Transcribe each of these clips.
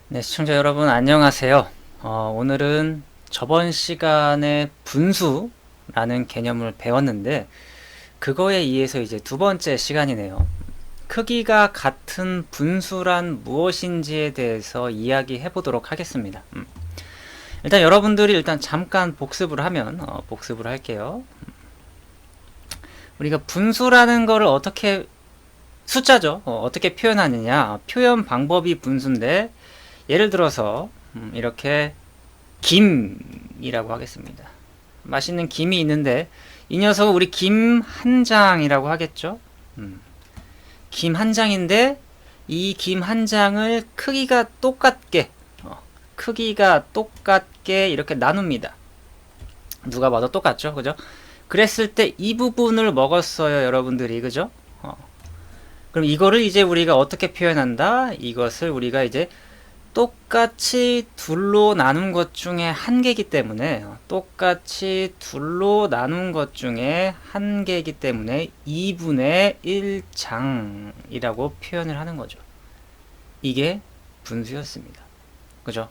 네, 시청자 여러분 안녕하세요. 오늘은 저번 시간에 분수라는 개념을 배웠는데 그거에 의해서 이제 두 번째 시간이네요. 크기가 같은 분수란 무엇인지에 대해서 이야기해 보도록 하겠습니다. 일단 여러분들이 일단 잠깐 복습을 하면 복습을 할게요. 우리가 분수라는 거를 어떻게 숫자죠. 어떻게 표현하느냐. 표현 방법이 분수인데 예를 들어서 이렇게 김이라고 하겠습니다. 맛있는 김이 있는데 이 녀석은 우리 김 한 장이라고 하겠죠. 김 한 장인데 이 김 한 장을 크기가 똑같게 이렇게 나눕니다. 누가 봐도 똑같죠, 그죠? 그랬을 때 이 부분을 먹었어요, 여러분들이, 그죠? 그럼 이거를 이제 우리가 어떻게 표현한다? 이것을 우리가 이제 똑같이 둘로 나눈 것 중에 한 개이기 때문에 똑같이 둘로 나눈 것 중에 한 개이기 때문에 2분의 1장이라고 표현을 하는 거죠. 이게 분수였습니다. 그죠?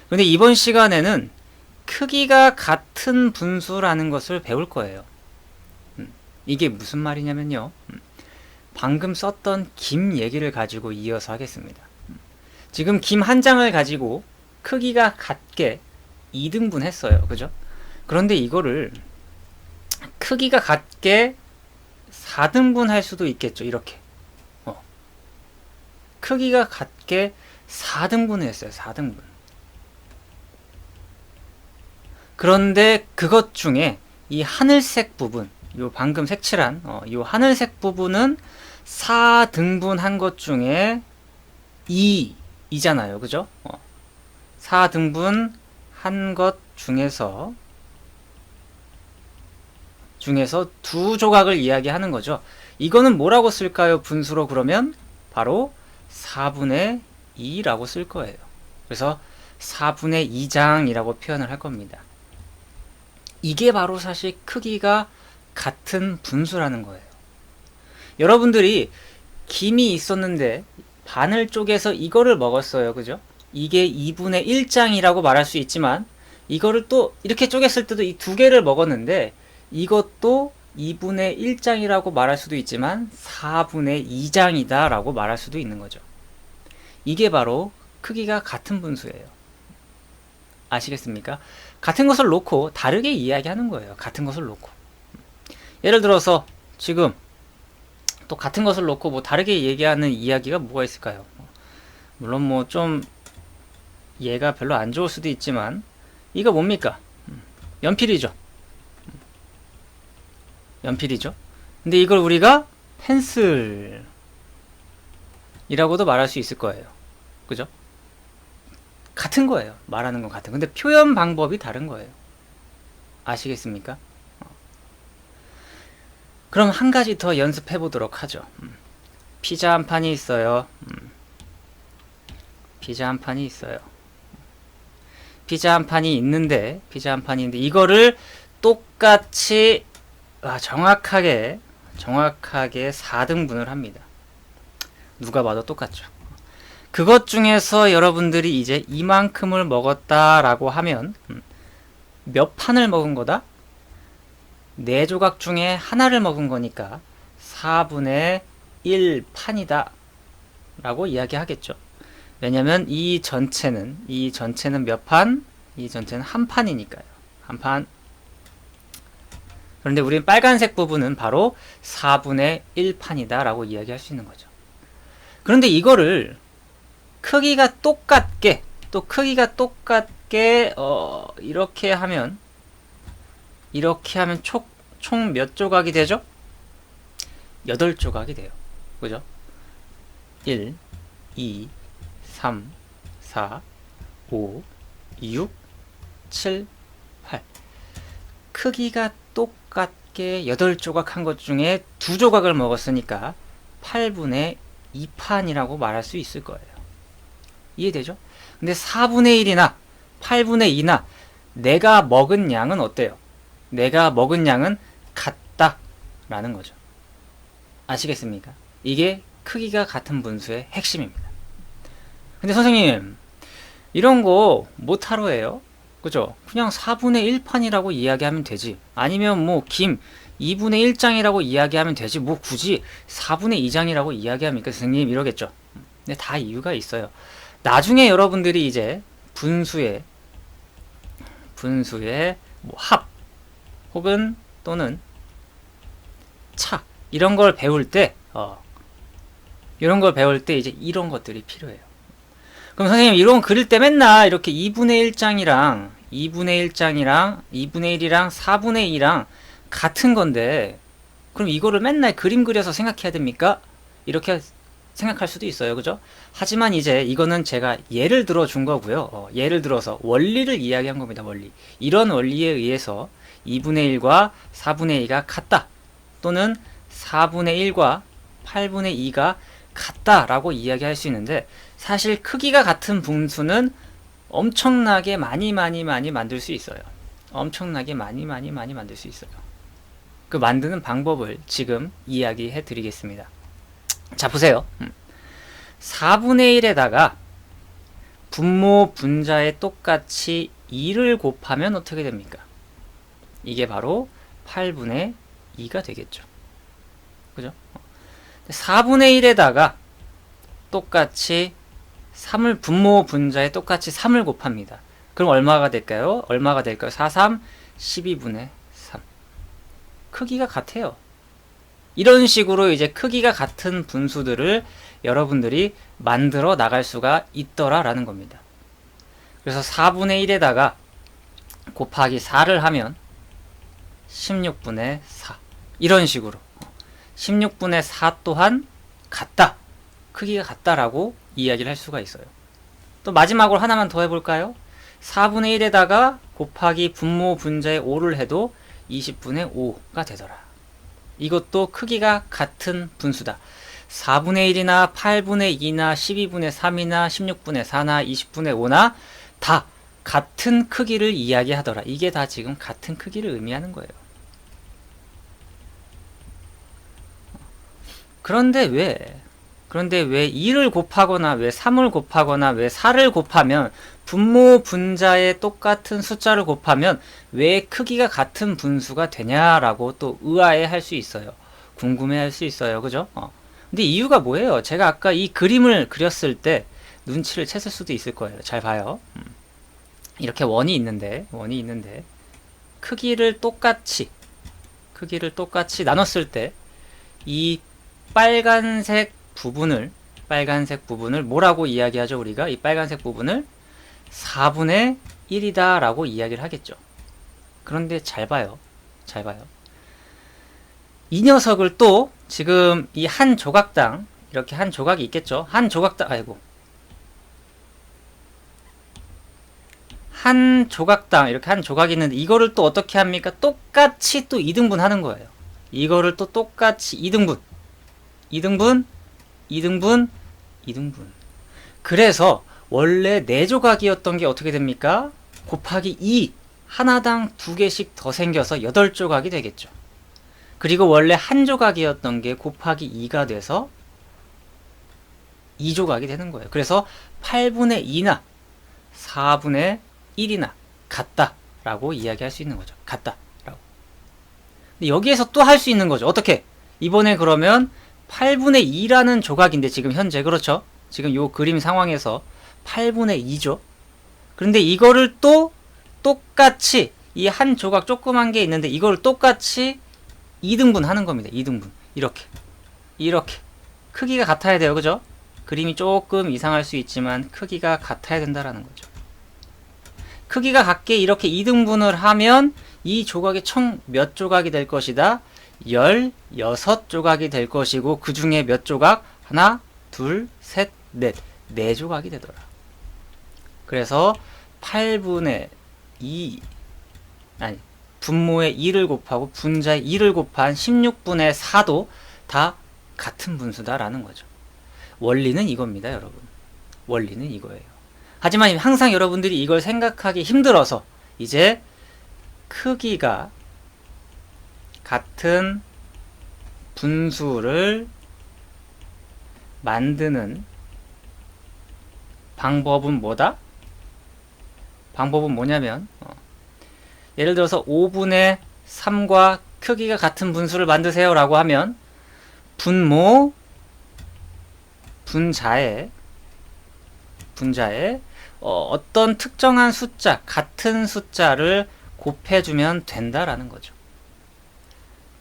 근데 이번 시간에는 크기가 같은 분수라는 것을 배울 거예요. 이게 무슨 말이냐면요. 방금 썼던 김 얘기를 가지고 이어서 하겠습니다. 지금 김 한 장을 가지고 크기가 같게 2등분 했어요. 그죠? 그런데 이거를 크기가 같게 4등분 할 수도 있겠죠. 이렇게. 크기가 같게 4등분을 했어요. 4등분. 그런데 그것 중에 이 하늘색 부분, 요 방금 색칠한 요 하늘색 부분은 4등분 한 것 중에 2이잖아요. 그죠? 4등분 한 것 중에서 두 조각을 이야기하는 거죠. 이거는 뭐라고 쓸까요? 분수로 그러면 바로 4분의 2라고 쓸 거예요. 그래서 4분의 2장이라고 표현을 할 겁니다. 이게 바로 사실 크기가 같은 분수라는 거예요. 여러분들이 김이 있었는데 반을 쪼개서 이거를 먹었어요. 그죠? 이게 2분의 1장이라고 말할 수 있지만 이거를 또 이렇게 쪼갰을 때도 이 두 개를 먹었는데 이것도 2분의 1장이라고 말할 수도 있지만 4분의 2장이다 라고 말할 수도 있는 거죠. 이게 바로 크기가 같은 분수예요. 아시겠습니까? 같은 것을 놓고 다르게 이야기하는 거예요. 같은 것을 놓고. 예를 들어서 지금 또 같은 것을 놓고 뭐 다르게 얘기하는 이야기가 뭐가 있을까요? 물론 뭐 좀 얘가 별로 안 좋을 수도 있지만 이거 뭡니까? 연필이죠. 연필이죠. 근데 이걸 우리가 펜슬이라고도 말할 수 있을 거예요. 그죠? 같은 거예요. 말하는 건 같은. 근데 표현 방법이 다른 거예요. 아시겠습니까? 그럼 한 가지 더 연습해 보도록 하죠. 피자 한 판이 있어요. 피자 한 판이 있어요. 피자 한 판이 있는데 이거를 똑같이 정확하게 4등분을 합니다. 누가 봐도 똑같죠. 그것 중에서 여러분들이 이제 이만큼을 먹었다라고 하면 몇 판을 먹은 거다? 4조각 중에 하나를 먹은 거니까 4분의 1판이다 라고 이야기하겠죠. 왜냐면 이 전체는 몇 판? 이 전체는 한 판이니까요. 한 판. 그런데 우리는 빨간색 부분은 바로 4분의 1판이다 라고 이야기할 수 있는 거죠. 그런데 이거를 크기가 똑같게 이렇게 하면 총 몇 조각이 되죠? 8조각이 돼요. 그죠? 1, 2, 3, 4, 5, 6, 7, 8. 크기가 똑같게 8조각 한 것 중에 2조각을 먹었으니까 8분의 2판이라고 말할 수 있을 거예요. 이해되죠? 근데 4분의 1이나 8분의 2나 내가 먹은 양은 어때요? 내가 먹은 양은 같다라는 거죠. 아시겠습니까? 이게 크기가 같은 분수의 핵심입니다. 근데 선생님, 이런 거 못하러 해요. 그죠? 그냥 4분의 1판이라고 이야기하면 되지. 아니면 뭐 김 2분의 1장이라고 이야기하면 되지. 뭐 굳이 4분의 2장이라고 이야기합니까? 선생님 이러겠죠. 근데 다 이유가 있어요. 나중에 여러분들이 이제 분수의 뭐 합 혹은 또는 차 이런 걸 배울 때 이제 이런 것들이 필요해요. 그럼 선생님 이런 거 그릴 때 맨날 이렇게 2분의 1장이랑 2분의 1장이랑 2분의 1이랑 4분의 2랑 같은 건데 그럼 이거를 맨날 그림 그려서 생각해야 됩니까? 이렇게 생각할 수도 있어요. 그죠? 하지만 이제 이거는 제가 예를 들어 준 거고요. 예를 들어서 원리를 이야기한 겁니다. 원리. 이런 원리에 의해서 2분의 1과 4분의 2가 같다. 또는 4분의 1과 8분의 2가 같다라고 이야기할 수 있는데 사실 크기가 같은 분수는 엄청나게 많이 만들 수 있어요. 엄청나게 많이 만들 수 있어요. 그 만드는 방법을 지금 이야기해 드리겠습니다. 자, 보세요. 4분의 1에다가 분모 분자에 똑같이 2를 곱하면 어떻게 됩니까? 이게 바로 8분의 2가 되겠죠. 그죠? 4분의 1에다가 똑같이 3을 분모 분자에 똑같이 3을 곱합니다. 그럼 얼마가 될까요? 4, 3, 12분의 3. 크기가 같아요. 이런 식으로 이제 크기가 같은 분수들을 여러분들이 만들어 나갈 수가 있더라라는 겁니다. 그래서 4분의 1에다가 곱하기 4를 하면 16분의 4. 이런 식으로 16분의 4 또한 같다. 크기가 같다라고 이야기를 할 수가 있어요. 또 마지막으로 하나만 더 해볼까요? 4분의 1에다가 곱하기 분모 분자에 5를 해도 20분의 5가 되더라. 이것도 크기가 같은 분수다. 4분의 1이나 8분의 2나 12분의 3이나 16분의 4나 20분의 5나 다 같은 크기를 이야기하더라. 이게 다 지금 같은 크기를 의미하는 거예요. 그런데 왜 2를 곱하거나 왜 3을 곱하거나 왜 4를 곱하면 분모 분자에 똑같은 숫자를 곱하면 왜 크기가 같은 분수가 되냐라고 또 의아해 할 수 있어요. 궁금해 할 수 있어요. 그죠? 근데 이유가 뭐예요? 제가 아까 이 그림을 그렸을 때 눈치를 챘을 수도 있을 거예요. 잘 봐요. 이렇게 원이 있는데 크기를 똑같이 나눴을 때 이 빨간색 부분을 뭐라고 이야기하죠? 우리가 이 빨간색 부분을 4분의 1이다 라고 이야기를 하겠죠. 그런데 잘 봐요. 이 녀석을 또 지금 이 한 조각당 이렇게 한 조각이 있겠죠. 한 조각당 이렇게 한 조각이 있는데 이거를 또 어떻게 합니까? 똑같이 또 2등분 하는 거예요. 이거를 또 똑같이 2등분. 그래서 원래 4조각이었던 게 어떻게 됩니까? 곱하기 2 하나당 2개씩 더 생겨서 8조각이 되겠죠. 그리고 원래 한 조각이었던 게 곱하기 2가 돼서 2조각이 되는 거예요. 그래서 8분의 2나 4분의 1이나 같다라고 이야기할 수 있는 거죠. 같다라고. 근데 여기에서 또 할 수 있는 거죠. 어떻게? 이번에 그러면 8분의 2라는 조각인데 지금 현재 그렇죠? 지금 요 그림 상황에서 8분의 2죠. 그런데 이거를 또 똑같이 이 한 조각 조그만 게 있는데 이걸 똑같이 2등분 하는 겁니다. 2등분. 이렇게. 크기가 같아야 돼요. 그죠? 그림이 조금 이상할 수 있지만 크기가 같아야 된다라는 거죠. 크기가 같게 이렇게 2등분을 하면 이 조각이 총 몇 조각이 될 것이다? 16조각이 될 것이고 그 중에 몇 조각? 하나, 둘, 셋, 넷. 4조각이 되더라. 그래서 8분의 2 분모에 2를 곱하고 분자에 2를 곱한 16분의 4도 다 같은 분수다라는 거죠. 원리는 이겁니다, 여러분. 원리는 이거예요. 하지만 항상 여러분들이 이걸 생각하기 힘들어서 이제 크기가 같은 분수를 만드는 방법은 뭐다? 방법은 뭐냐면 예를 들어서 5분의 3과 크기가 같은 분수를 만드세요 라고 하면 분모 분자에 어떤 특정한 숫자, 같은 숫자를 곱해주면 된다라는 거죠.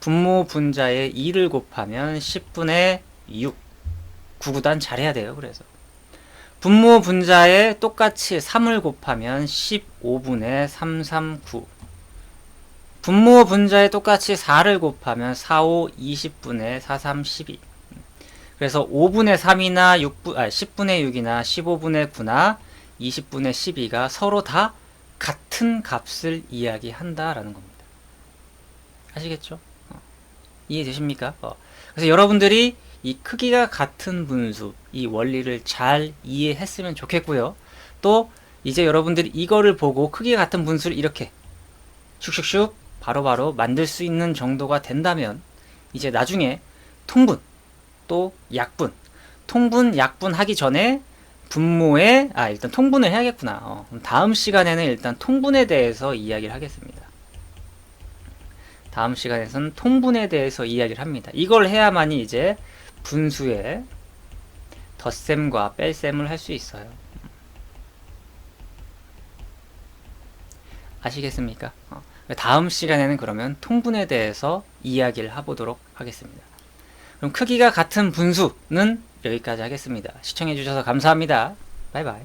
분모 분자에 2를 곱하면 10분의 6. 구구단 잘해야 돼요. 그래서 분모 분자에 똑같이 3을 곱하면 15분의 339. 분모 분자에 똑같이 4를 곱하면 45, 20분의 43, 12. 그래서 5분의 3이나 10분의 6이나 15분의 9나 20분의 12가 서로 다 같은 값을 이야기한다라는 겁니다. 아시겠죠? 이해되십니까? 그래서 여러분들이 이 크기가 같은 분수, 이 원리를 잘 이해했으면 좋겠고요. 또 이제 여러분들이 이거를 보고 크기가 같은 분수를 이렇게 슉슉슉 바로바로 만들 수 있는 정도가 된다면 이제 나중에 통분 또 약분, 통분, 약분 하기 전에 분모에 일단 통분을 해야겠구나. 다음 시간에는 일단 통분에 대해서 이야기를 하겠습니다. 다음 시간에서는 통분에 대해서 이야기를 합니다. 이걸 해야만이 이제 분수의 덧셈과 뺄셈을 할 수 있어요. 아시겠습니까? 다음 시간에는 그러면 통분에 대해서 이야기를 해보도록 하겠습니다. 그럼 크기가 같은 분수는 여기까지 하겠습니다. 시청해주셔서 감사합니다. 바이바이.